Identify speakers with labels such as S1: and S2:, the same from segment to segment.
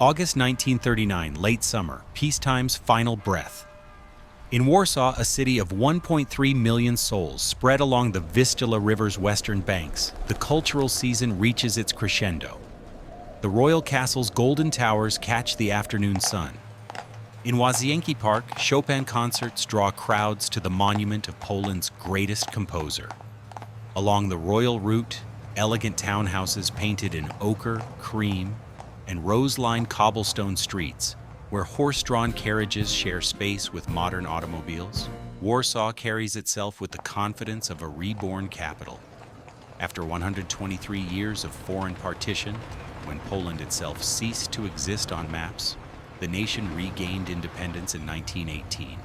S1: August 1939, late summer, peacetime's final breath. In Warsaw, a city of 1.3 million souls spread along the Vistula River's western banks, the cultural season reaches its crescendo. The royal castle's golden towers catch the afternoon sun. In Łazienki Park, Chopin concerts draw crowds to the monument of Poland's greatest composer. Along the royal route, elegant townhouses painted in ochre, cream, and rose-lined cobblestone streets, where horse-drawn carriages share space with modern automobiles, Warsaw carries itself with the confidence of a reborn capital. After 123 years of foreign partition, when Poland itself ceased to exist on maps, the nation regained independence in 1918.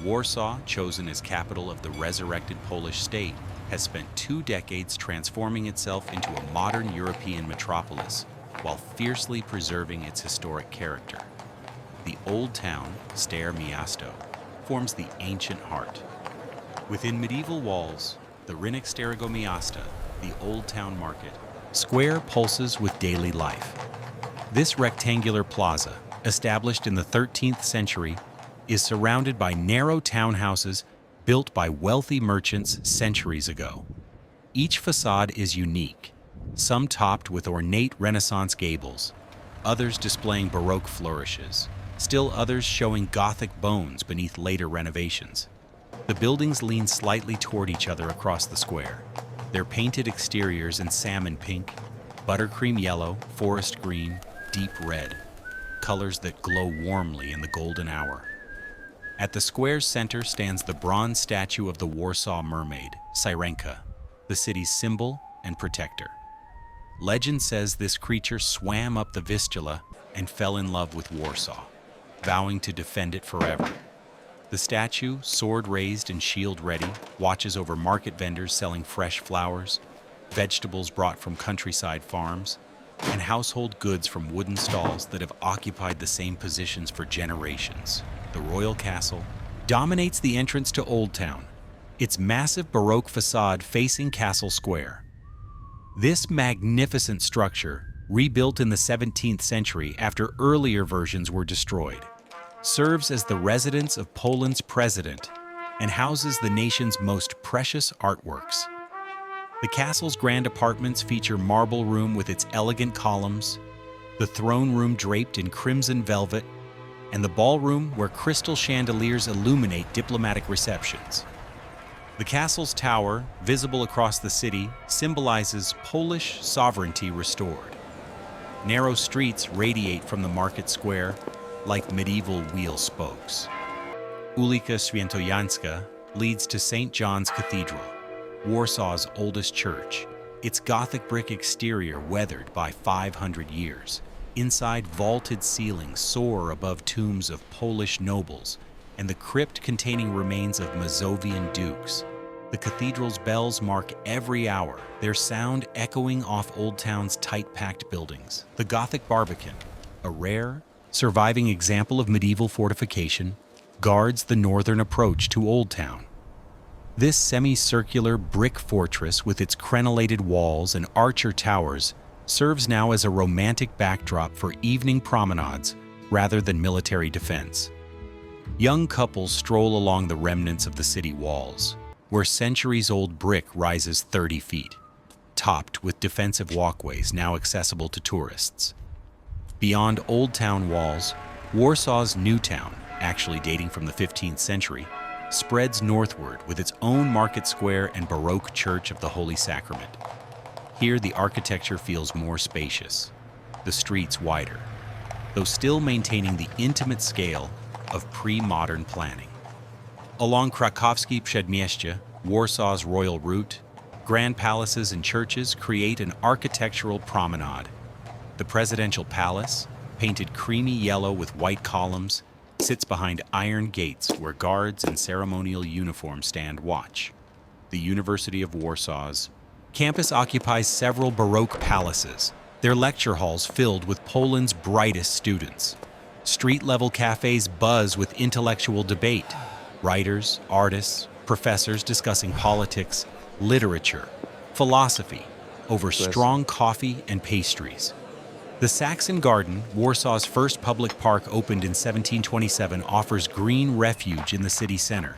S1: Warsaw, chosen as capital of the resurrected Polish state, has spent 2 decades transforming itself into a modern European metropolis, while fiercely preserving its historic character. The Old Town, Stare Miasto, forms the ancient heart. Within medieval walls, the Rynek Starego Miasta, the Old Town Market, square pulses with daily life. This rectangular plaza, established in the 13th century, is surrounded by narrow townhouses built by wealthy merchants centuries ago. Each facade is unique, some topped with ornate Renaissance gables, others displaying Baroque flourishes, still others showing Gothic bones beneath later renovations. The buildings lean slightly toward each other across the square, their painted exteriors in salmon pink, buttercream yellow, forest green, deep red, colors that glow warmly in the golden hour. At the square's center stands the bronze statue of the Warsaw mermaid, Syrenka, the city's symbol and protector. Legend says this creature swam up the Vistula and fell in love with Warsaw, vowing to defend it forever. The statue, sword raised and shield ready, watches over market vendors selling fresh flowers, vegetables brought from countryside farms, and household goods from wooden stalls that have occupied the same positions for generations. The royal castle dominates the entrance to Old Town, its massive Baroque facade facing Castle Square. This magnificent structure, rebuilt in the 17th century after earlier versions were destroyed, serves as the residence of Poland's president and houses the nation's most precious artworks. The castle's grand apartments feature marble room with its elegant columns, the throne room draped in crimson velvet, and the ballroom where crystal chandeliers illuminate diplomatic receptions. The castle's tower, visible across the city, symbolizes Polish sovereignty restored. Narrow streets radiate from the market square like medieval wheel spokes. Ulica Świętojańska leads to St. John's Cathedral, Warsaw's oldest church, its Gothic brick exterior weathered by 500 years. Inside, vaulted ceilings soar above tombs of Polish nobles and the crypt containing remains of Mazovian dukes. The cathedral's bells mark every hour, their sound echoing off Old Town's tight-packed buildings. The Gothic barbican, a rare, surviving example of medieval fortification, guards the northern approach to Old Town. This semicircular brick fortress with its crenellated walls and archer towers serves now as a romantic backdrop for evening promenades rather than military defense. Young couples stroll along the remnants of the city walls, where centuries-old brick rises 30 feet, topped with defensive walkways now accessible to tourists. Beyond Old Town walls, Warsaw's New Town, actually dating from the 15th century, spreads northward with its own market square and Baroque Church of the Holy Sacrament. Here, the architecture feels more spacious, the streets wider, though still maintaining the intimate scale of pre-modern planning. Along Krakowskie Przedmieście, Warsaw's royal route, grand palaces and churches create an architectural promenade. The presidential palace, painted creamy yellow with white columns, sits behind iron gates where guards in ceremonial uniform stand watch. The University of Warsaw's campus occupies several Baroque palaces, their lecture halls filled with Poland's brightest students. Street-level cafes buzz with intellectual debate, writers, artists, professors discussing politics, literature, philosophy, over strong coffee and pastries. The Saxon Garden, Warsaw's first public park opened in 1727, offers green refuge in the city center.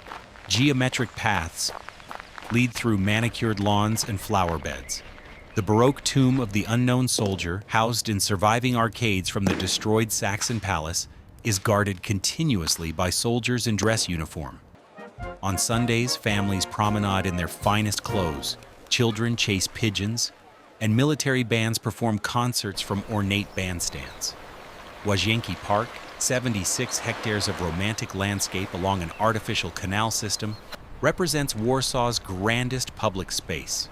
S1: Geometric paths lead through manicured lawns and flower beds. The baroque tomb of the unknown soldier, housed in surviving arcades from the destroyed Saxon palace, is guarded continuously by soldiers in dress uniform. On Sundays, families promenade in their finest clothes, children chase pigeons, and military bands perform concerts from ornate bandstands. Łazienki Park, 76 hectares of romantic landscape along an artificial canal system, represents Warsaw's grandest public space.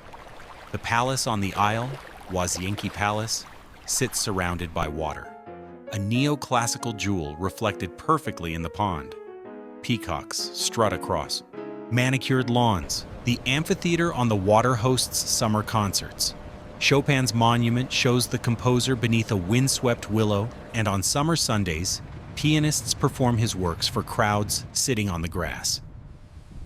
S1: The palace on the Isle, Łazienki Palace, sits surrounded by water, a neoclassical jewel reflected perfectly in the pond. Peacocks strut across. Manicured lawns. The amphitheater on the water hosts summer concerts. Chopin's monument shows the composer beneath a windswept willow, and on summer Sundays, pianists perform his works for crowds sitting on the grass.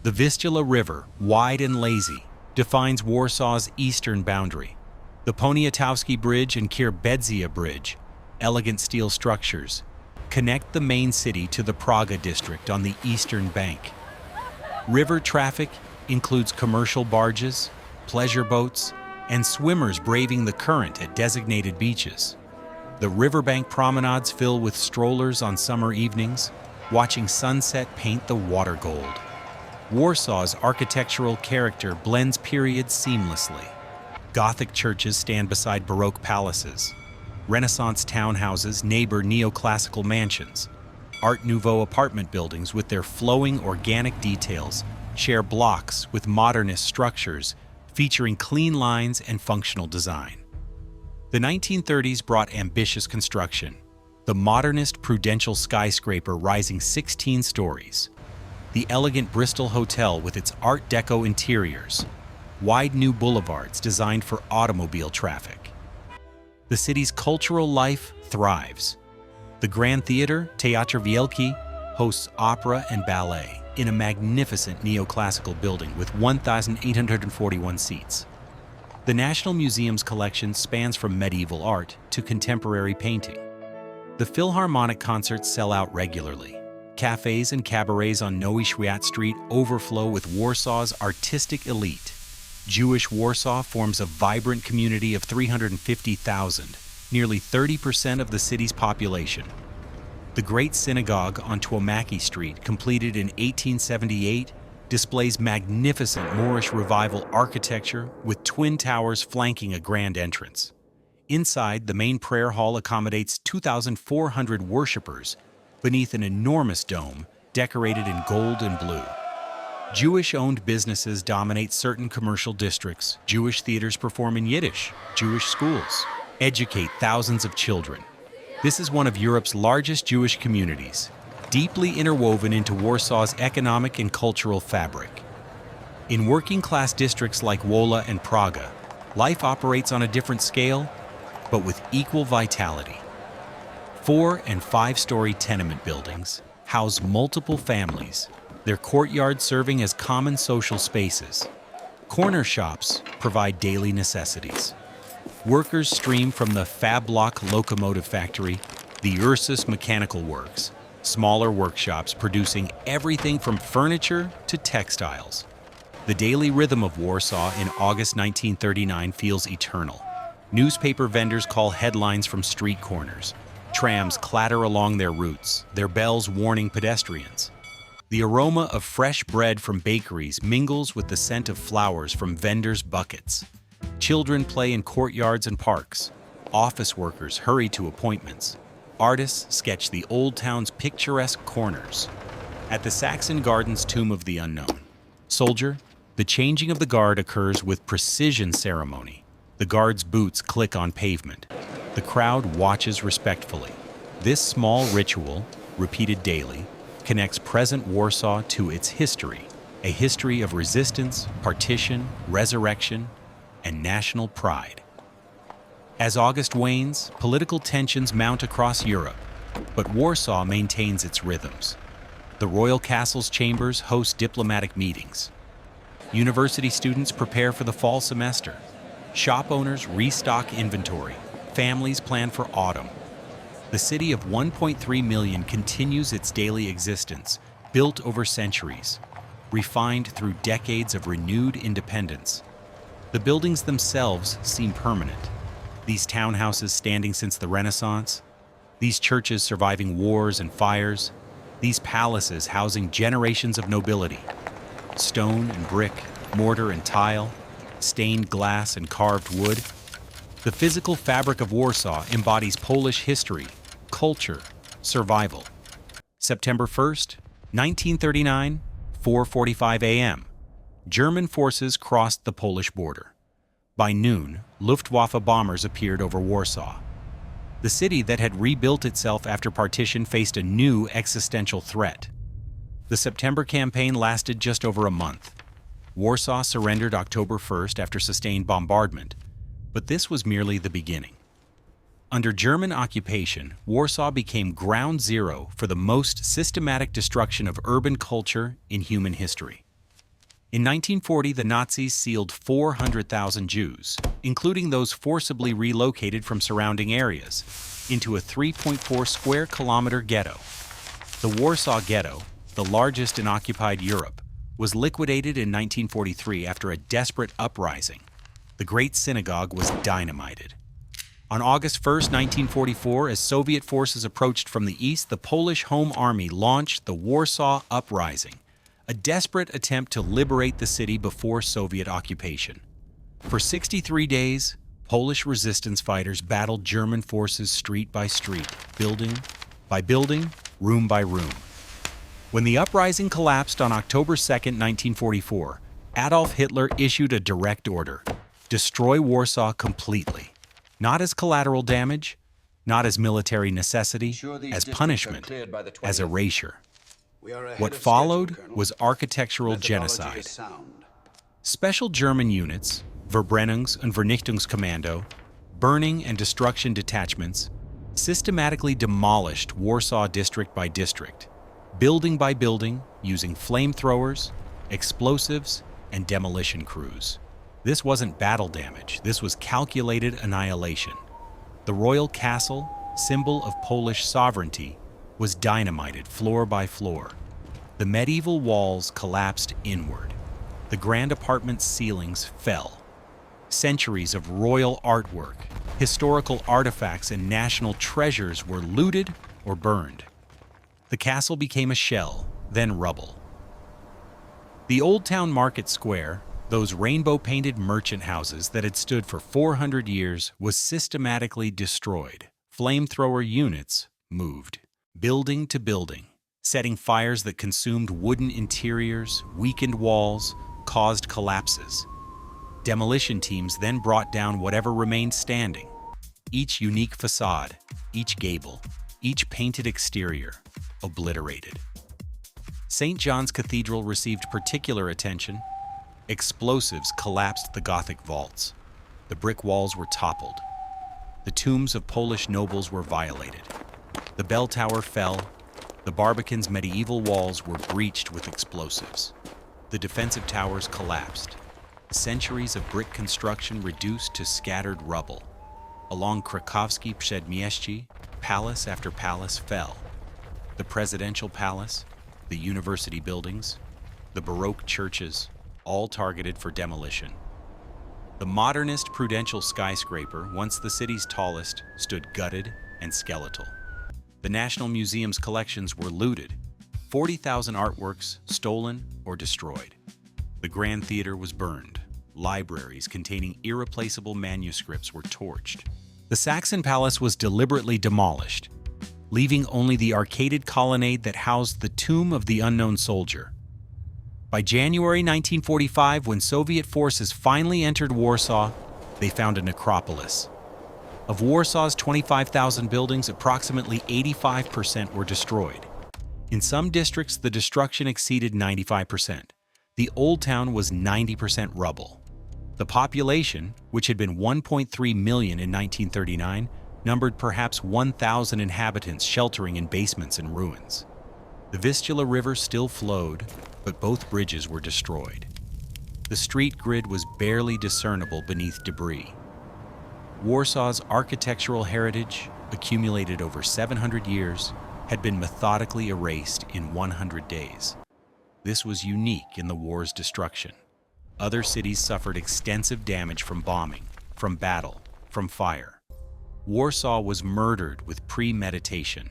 S1: The Vistula River, wide and lazy, defines Warsaw's eastern boundary. The Poniatowski Bridge and Kierbedzia Bridge, elegant steel structures, connect the main city to the Praga district on the eastern bank. River traffic includes commercial barges, pleasure boats, and swimmers braving the current at designated beaches. The riverbank promenades fill with strollers on summer evenings, watching sunset paint the water gold. Warsaw's architectural character blends periods seamlessly. Gothic churches stand beside Baroque palaces. Renaissance townhouses neighbor neoclassical mansions. Art Nouveau apartment buildings with their flowing organic details share blocks with modernist structures featuring clean lines and functional design. The 1930s brought ambitious construction, the modernist Prudential skyscraper rising 16 stories, the elegant Bristol Hotel with its Art Deco interiors, wide new boulevards designed for automobile traffic. The city's cultural life thrives. The Grand Theater, Teatr Wielki, hosts opera and ballet in a magnificent neoclassical building with 1,841 seats. The National Museum's collection spans from medieval art to contemporary painting. The Philharmonic concerts sell out regularly. Cafes and cabarets on Nowy Świat Street overflow with Warsaw's artistic elite. Jewish Warsaw forms a vibrant community of 350,000, nearly 30% of the city's population. The Great Synagogue on Tłomacki Street, completed in 1878, displays magnificent Moorish Revival architecture with twin towers flanking a grand entrance. Inside, the main prayer hall accommodates 2,400 worshippers beneath an enormous dome decorated in gold and blue. Jewish-owned businesses dominate certain commercial districts. Jewish theaters perform in Yiddish. Jewish schools educate thousands of children. This is one of Europe's largest Jewish communities, deeply interwoven into Warsaw's economic and cultural fabric. In working-class districts like Wola and Praga, life operates on a different scale, but with equal vitality. 4- and 5-story tenement buildings house multiple families, their courtyards serving as common social spaces. Corner shops provide daily necessities. Workers stream from the Fab Block Locomotive Factory, the Ursus Mechanical Works, smaller workshops producing everything from furniture to textiles. The daily rhythm of Warsaw in August 1939 feels eternal. Newspaper vendors call headlines from street corners. Trams clatter along their routes, their bells warning pedestrians. The aroma of fresh bread from bakeries mingles with the scent of flowers from vendors' buckets. Children play in courtyards and parks. Office workers hurry to appointments. Artists sketch the old town's picturesque corners. At the Saxon Garden's Tomb of the Unknown Soldier, the changing of the guard occurs with precision ceremony. The guard's boots click on pavement. The crowd watches respectfully. This small ritual, repeated daily, connects present Warsaw to its history, a history of resistance, partition, resurrection, and national pride. As August wanes, political tensions mount across Europe, but Warsaw maintains its rhythms. The royal castle's chambers host diplomatic meetings. University students prepare for the fall semester. Shop owners restock inventory. families plan for autumn. The city of 1.3 million continues its daily existence, built over centuries, refined through decades of renewed independence. The buildings themselves seem permanent. These townhouses standing since the Renaissance, these churches surviving wars and fires, these palaces housing generations of nobility. Stone and brick, mortar and tile, stained glass and carved wood. The physical fabric of Warsaw embodies Polish history, culture, survival. September 1st, 1939, 4:45 a.m. German forces crossed the Polish border. By noon, Luftwaffe bombers appeared over Warsaw. The city that had rebuilt itself after partition faced a new existential threat. The September campaign lasted just over a month. Warsaw surrendered October 1st after sustained bombardment, but this was merely the beginning. Under German occupation, Warsaw became ground zero for the most systematic destruction of urban culture in human history. In 1940, the Nazis sealed 400,000 Jews, including those forcibly relocated from surrounding areas, into a 3.4 square kilometer ghetto. The Warsaw Ghetto, the largest in occupied Europe, was liquidated in 1943 after a desperate uprising. The Great Synagogue was dynamited. On August 1st, 1944, as Soviet forces approached from the east, the Polish Home Army launched the Warsaw Uprising, a desperate attempt to liberate the city before Soviet occupation. For 63 days, Polish resistance fighters battled German forces street by street, building by building, room by room. When the uprising collapsed on October 2nd, 1944, Adolf Hitler issued a direct order: destroy Warsaw completely. Not as collateral damage, not as military necessity, as punishment, as erasure. What followed was architectural genocide. Special German units, Verbrennungs- und Vernichtungskommando, burning and destruction detachments, systematically demolished Warsaw district by district, building by building, using flamethrowers, explosives, and demolition crews. This wasn't battle damage, this was calculated annihilation. The royal castle, symbol of Polish sovereignty, was dynamited floor by floor. The medieval walls collapsed inward. The grand apartment ceilings fell. Centuries of royal artwork, historical artifacts, and national treasures were looted or burned. The castle became a shell, then rubble. The Old Town Market Square, those rainbow-painted merchant houses that had stood for 400 years, was systematically destroyed. Flamethrower units moved, building to building, setting fires that consumed wooden interiors, weakened walls, caused collapses. Demolition teams then brought down whatever remained standing. Each unique facade, each gable, each painted exterior, obliterated. St. John's Cathedral received particular attention. Explosives collapsed the Gothic vaults. The brick walls were toppled. The tombs of Polish nobles were violated. The bell tower fell. The Barbican's medieval walls were breached with explosives. The defensive towers collapsed. Centuries of brick construction reduced to scattered rubble. Along Krakowskie Przedmieście, palace after palace fell. The presidential palace, the university buildings, the baroque churches, all targeted for demolition. The modernist Prudential skyscraper, once the city's tallest, stood gutted and skeletal. The National Museum's collections were looted, 40,000 artworks stolen or destroyed. The Grand Theater was burned. Libraries containing irreplaceable manuscripts were torched. The Saxon Palace was deliberately demolished, leaving only the arcaded colonnade that housed the tomb of the unknown soldier. By January 1945, when Soviet forces finally entered Warsaw, they found a necropolis. Of Warsaw's 25,000 buildings, approximately 85% were destroyed. In some districts, the destruction exceeded 95%. The Old Town was 90% rubble. The population, which had been 1.3 million in 1939, numbered perhaps 1,000 inhabitants sheltering in basements and ruins. The Vistula River still flowed, but both bridges were destroyed. The street grid was barely discernible beneath debris. Warsaw's architectural heritage, accumulated over 700 years, had been methodically erased in 100 days. This was unique in the war's destruction. Other cities suffered extensive damage from bombing, from battle, from fire. Warsaw was murdered with premeditation.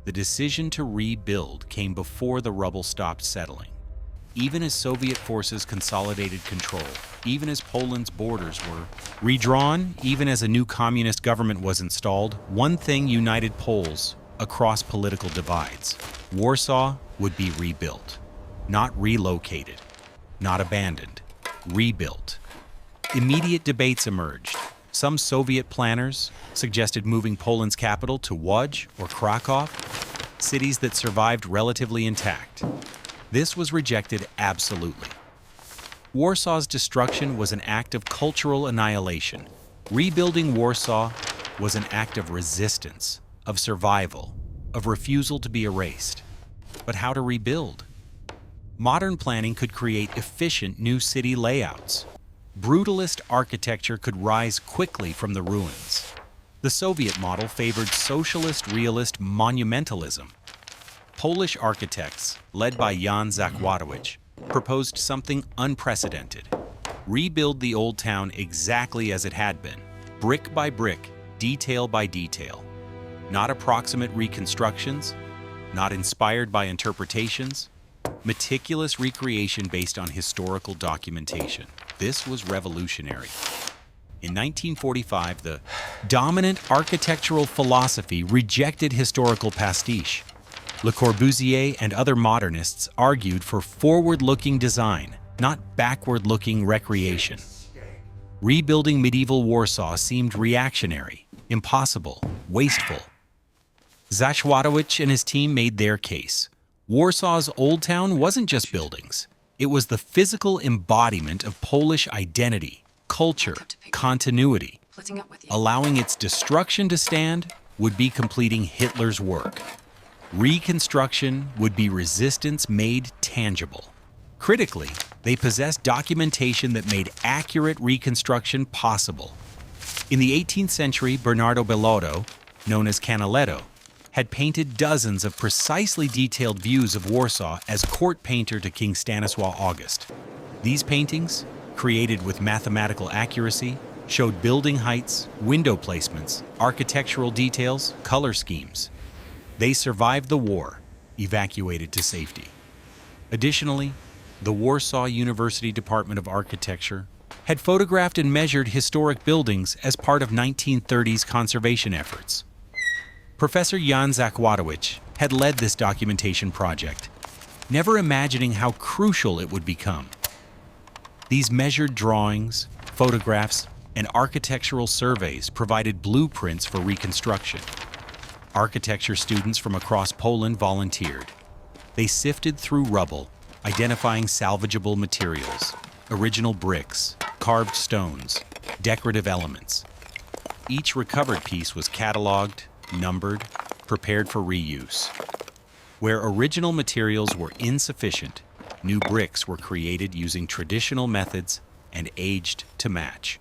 S1: The decision to rebuild came before the rubble stopped settling. Even as Soviet forces consolidated control, even as Poland's borders were redrawn, even as a new communist government was installed, one thing united Poles across political divides. Warsaw would be rebuilt. Not relocated, not abandoned, rebuilt. Immediate debates emerged. Some Soviet planners suggested moving Poland's capital to Łódź or Kraków, cities that survived relatively intact. This was rejected absolutely. Warsaw's destruction was an act of cultural annihilation. Rebuilding Warsaw was an act of resistance, of survival, of refusal to be erased. But how to rebuild? Modern planning could create efficient new city layouts. Brutalist architecture could rise quickly from the ruins. The Soviet model favored socialist realist monumentalism. Polish architects, led by Jan Zakładowicz, proposed something unprecedented. Rebuild the old town exactly as it had been, brick by brick, detail by detail. Not approximate reconstructions, not inspired by interpretations, meticulous recreation based on historical documentation. This was revolutionary. In 1945, the dominant architectural philosophy rejected historical pastiche. Le Corbusier and other modernists argued for forward-looking design, not backward-looking recreation. Rebuilding medieval Warsaw seemed reactionary, impossible, wasteful. Zakładowicz and his team made their case. Warsaw's Old Town wasn't just buildings. It was the physical embodiment of Polish identity, culture, continuity. Allowing its destruction to stand would be completing Hitler's work. Reconstruction would be resistance made tangible. Critically, they possessed documentation that made accurate reconstruction possible. In the 18th century, Bernardo Bellotto, known as Canaletto, had painted dozens of precisely detailed views of Warsaw as court painter to King Stanislaw August. These paintings, created with mathematical accuracy, showed building heights, window placements, architectural details, color schemes. They survived the war, evacuated to safety. Additionally, the Warsaw University Department of Architecture had photographed and measured historic buildings as part of 1930s conservation efforts. Professor Jan Zakładowicz had led this documentation project, never imagining how crucial it would become. These measured drawings, photographs, and architectural surveys provided blueprints for reconstruction. Architecture students from across Poland volunteered. They sifted through rubble, identifying salvageable materials, original bricks, carved stones, decorative elements. Each recovered piece was cataloged, numbered, prepared for reuse. Where original materials were insufficient, new bricks were created using traditional methods and aged to match.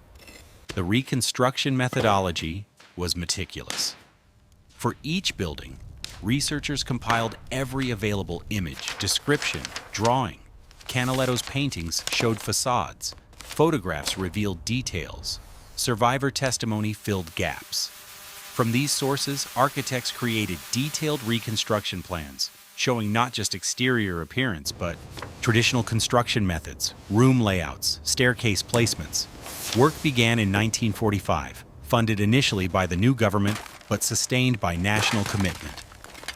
S1: The reconstruction methodology was meticulous. For each building, researchers compiled every available image, description, drawing. Canaletto's paintings showed facades. Photographs revealed details. Survivor testimony filled gaps. From these sources, architects created detailed reconstruction plans, showing not just exterior appearance, but traditional construction methods, room layouts, staircase placements. Work began in 1945, funded initially by the new government, but sustained by national commitment.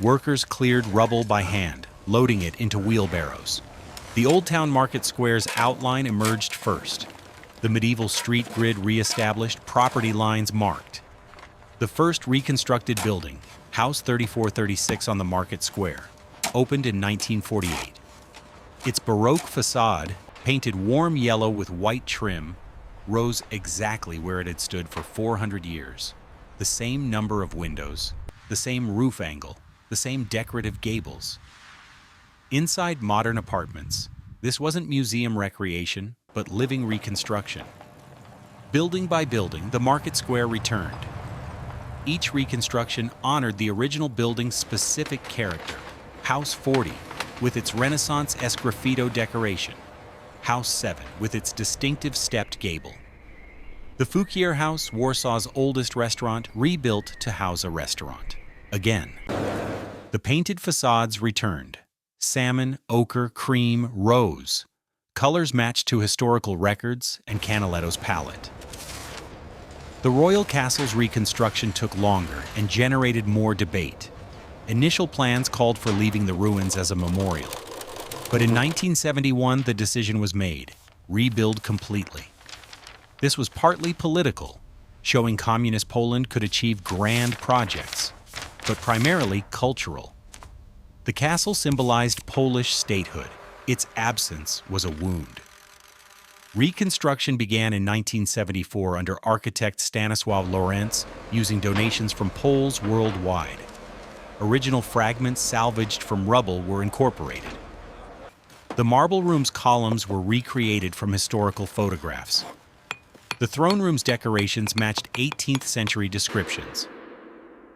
S1: Workers cleared rubble by hand, loading it into wheelbarrows. The Old Town Market Square's outline emerged first. The medieval street grid re-established, property lines marked. The first reconstructed building, House 3436 on the Market Square, opened in 1948. Its baroque facade, painted warm yellow with white trim, rose exactly where it had stood for 400 years. The same number of windows, the same roof angle, the same decorative gables. Inside modern apartments, this wasn't museum recreation, but living reconstruction. Building by building, the market square returned. Each reconstruction honored the original building's specific character. House 40, with its Renaissance esgraffito decoration. House 7, with its distinctive stepped gable. The Fouquier House, Warsaw's oldest restaurant, rebuilt to house a restaurant. Again. The painted facades returned. Salmon, ochre, cream, rose. Colors matched to historical records and Canaletto's palette. The royal castle's reconstruction took longer and generated more debate. Initial plans called for leaving the ruins as a memorial. But in 1971, the decision was made: rebuild completely. This was partly political, showing communist Poland could achieve grand projects, but primarily cultural. The castle symbolized Polish statehood. Its absence was a wound. Reconstruction began in 1974 under architect Stanisław Lorentz, using donations from Poles worldwide. Original fragments salvaged from rubble were incorporated. The marble room's columns were recreated from historical photographs. The throne room's decorations matched 18th century descriptions.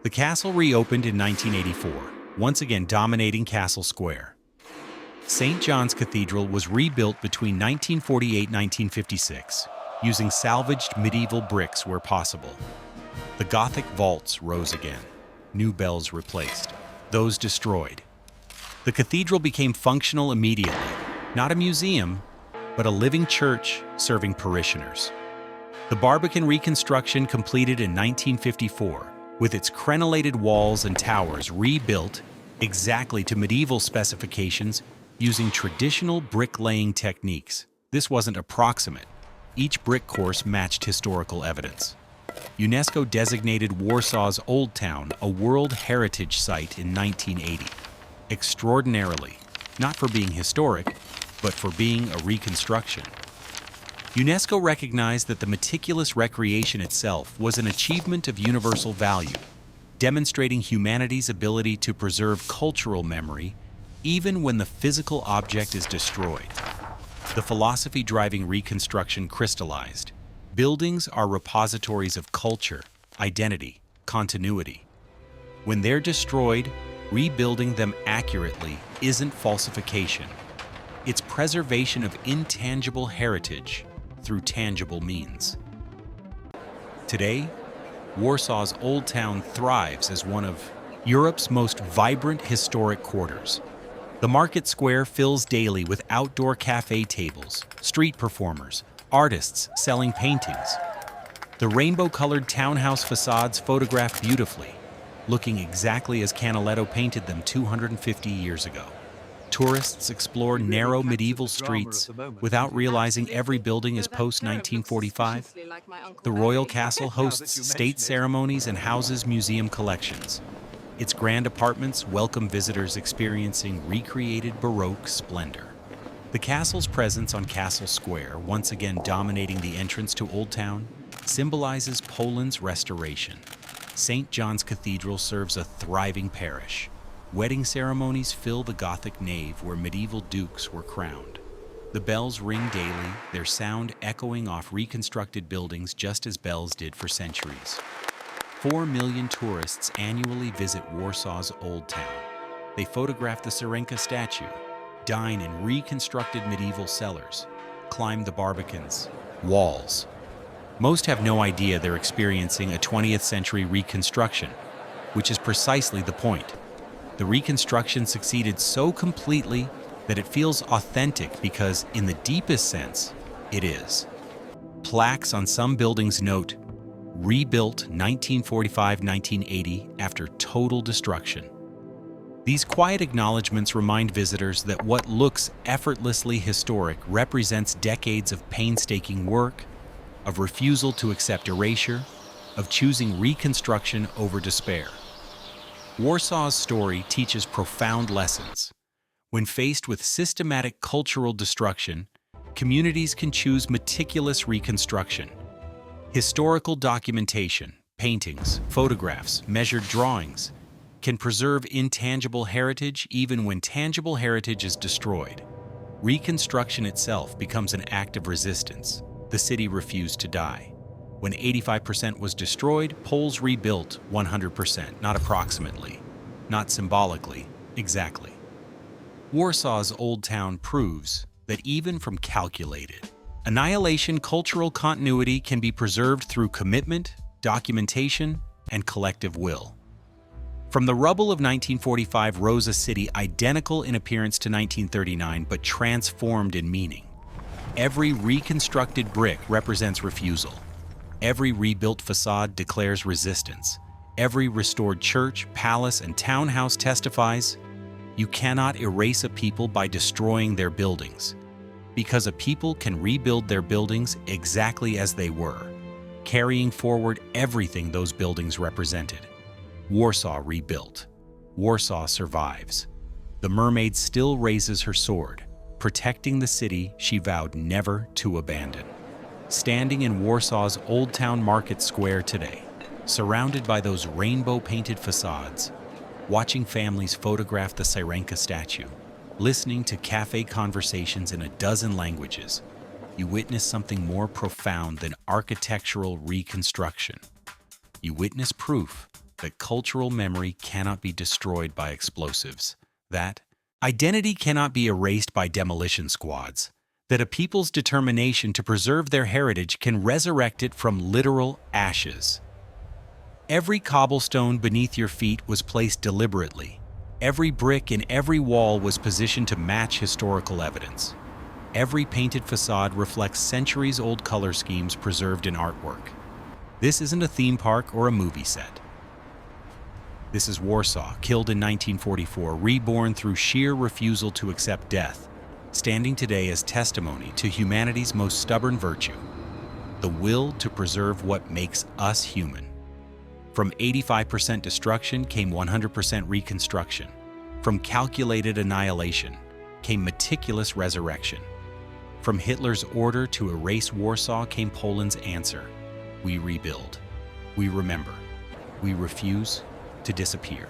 S1: The castle reopened in 1984, once again dominating Castle Square. St. John's Cathedral was rebuilt between 1948 and 1956, using salvaged medieval bricks where possible. The Gothic vaults rose again, new bells replaced, those destroyed. The cathedral became functional immediately, not a museum, but a living church serving parishioners. The Barbican reconstruction completed in 1954, with its crenellated walls and towers rebuilt exactly to medieval specifications using traditional bricklaying techniques. This wasn't approximate. Each brick course matched historical evidence. UNESCO designated Warsaw's Old Town a World Heritage Site in 1980. Extraordinarily, not for being historic, but for being a reconstruction. UNESCO recognized that the meticulous recreation itself was an achievement of universal value, demonstrating humanity's ability to preserve cultural memory even when the physical object is destroyed. The philosophy driving reconstruction crystallized. Buildings are repositories of culture, identity, continuity. When they're destroyed, rebuilding them accurately isn't falsification. It's preservation of intangible heritage through tangible means. Today, Warsaw's Old Town thrives as one of Europe's most vibrant historic quarters. The market square fills daily with outdoor cafe tables, street performers, artists selling paintings. The rainbow-colored townhouse facades photograph beautifully, looking exactly as Canaletto painted them 250 years ago. Tourists explore narrow medieval streets without realizing every building is post-1945. The royal castle hosts state ceremonies and houses museum collections. Its grand apartments welcome visitors experiencing recreated baroque splendor. The castle's presence on Castle Square, once again dominating the entrance to Old Town, symbolizes Poland's restoration. St. John's Cathedral serves a thriving parish. Wedding ceremonies fill the Gothic nave where medieval dukes were crowned. The bells ring daily, their sound echoing off reconstructed buildings just as bells did for centuries. 4 million tourists annually visit Warsaw's Old Town. They photograph the Syrenka statue, dine in reconstructed medieval cellars, climb the Barbican's walls. Most have no idea they're experiencing a 20th century reconstruction, which is precisely the point. The reconstruction succeeded so completely that it feels authentic because, in the deepest sense, it is. Plaques on some buildings note, "Rebuilt 1945-1980 after total destruction." These quiet acknowledgments remind visitors that what looks effortlessly historic represents decades of painstaking work, of refusal to accept erasure, of choosing reconstruction over despair. Warsaw's story teaches profound lessons. When faced with systematic cultural destruction, communities can choose meticulous reconstruction. Historical documentation, paintings, photographs, measured drawings, can preserve intangible heritage even when tangible heritage is destroyed. Reconstruction itself becomes an act of resistance. The city refused to die. When 85% was destroyed, Poles rebuilt 100%, not approximately, not symbolically, exactly. Warsaw's Old Town proves that even from calculated annihilation, cultural continuity can be preserved through commitment, documentation, and collective will. From the rubble of 1945 rose a city identical in appearance to 1939 but transformed in meaning. Every reconstructed brick represents refusal. Every rebuilt facade declares resistance. Every restored church, palace, and townhouse testifies, you cannot erase a people by destroying their buildings, because a people can rebuild their buildings exactly as they were, carrying forward everything those buildings represented. Warsaw rebuilt. Warsaw survives. The mermaid still raises her sword, protecting the city she vowed never to abandon. Standing in Warsaw's Old Town Market Square today, surrounded by those rainbow-painted facades, watching families photograph the Syrenka statue, listening to cafe conversations in a dozen languages, you witness something more profound than architectural reconstruction. You witness proof that cultural memory cannot be destroyed by explosives, that identity cannot be erased by demolition squads, that a people's determination to preserve their heritage can resurrect it from literal ashes. Every cobblestone beneath your feet was placed deliberately. Every brick in every wall was positioned to match historical evidence. Every painted facade reflects centuries-old color schemes preserved in artwork. This isn't a theme park or a movie set. This is Warsaw, killed in 1944, reborn through sheer refusal to accept death, standing today as testimony to humanity's most stubborn virtue, the will to preserve what makes us human. From 85% destruction came 100% reconstruction. From calculated annihilation came meticulous resurrection. From Hitler's order to erase Warsaw came Poland's answer. We rebuild. We remember. We refuse to disappear.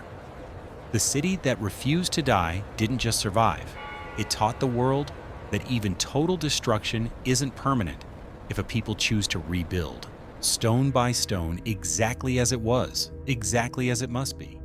S1: The city that refused to die didn't just survive. It taught the world that even total destruction isn't permanent if a people choose to rebuild, stone by stone, exactly as it was, exactly as it must be.